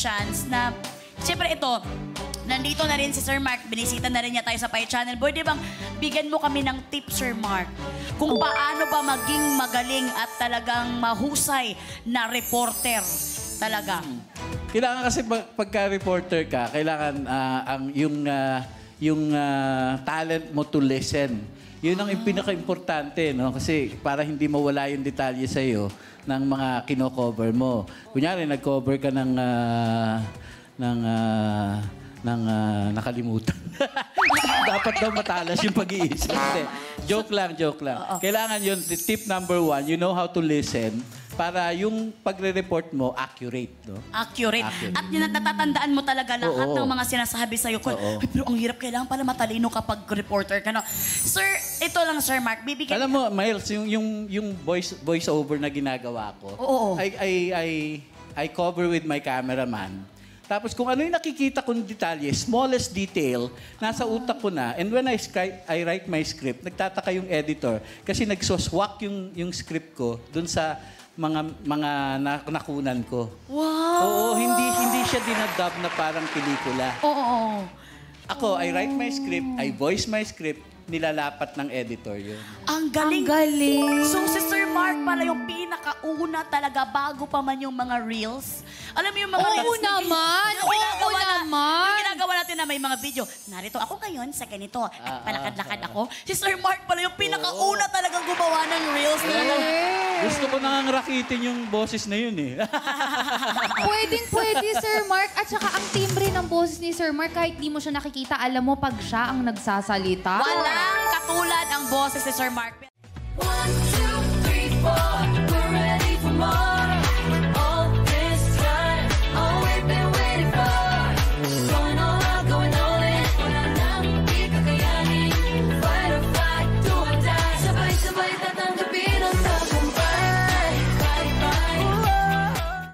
chance na, siyempre ito, nandito na rin si Sir Mark, binisita na rin niya tayo sa Pai Channel. Boy, di bang bigyan mo kami ng tip, Sir Mark, kung paano ba maging magaling at talagang mahusay na reporter talaga? Kailangan kasi pagka-reporter ka, kailangan yung talent mo to listen. Yun ang pinaka-importante, no? Kasi para hindi mawala yung detalye sa'yo ng mga kino-cover mo. Kunyari, nag-cover ka ng nakalimutan. Dapat daw matalas yung pag-iisip. Joke lang. Kailangan yun, tip number 1, you know how to listen para yung pagre-report mo, accurate, no? Accurate. At yun, natatandaan mo talaga lahat ng mga sinasabi sa'yo. Ay, pero ang hirap, kailangan pala matalino kapag reporter ka, no? Sir, ito lang, Sir Mark, bibigyan... Alam mo, Miles, yung voice over na ginagawa ko, I cover with my cameraman. Tapos kung ano yung nakikita kong detalye, smallest detail, nasa utak ko na. And when I write my script, nagtataka yung editor kasi nagsoswak yung script ko dun sa mga nakunan ko. Wow! Oo, hindi siya dinadub na parang pelikula. Oo. Ako, I write my script, I voice my script, nilalapat ng editor yun. Ang galing. Ang galing. So, si Sir Mark pala yung pinakauna talaga bago pa man yung mga reels. Alam mo yung mga reels? Naman. Oo naman. Yung ginagawa natin na may mga video. Narito ako ngayon sa ganito. At palakad-lakad ako. Si Sir Mark pala yung pinakauna talagang gumawa ng reels. Gusto ko nang rakitin yung boses na yun eh. Pwedeng-pwede, Sir Mark. At saka ang timbre ng boses ni Sir Mark, kahit di mo siya nakikita, alam mo pag siya ang nagsasalita. Walang katulad ang boses ni Sir Mark.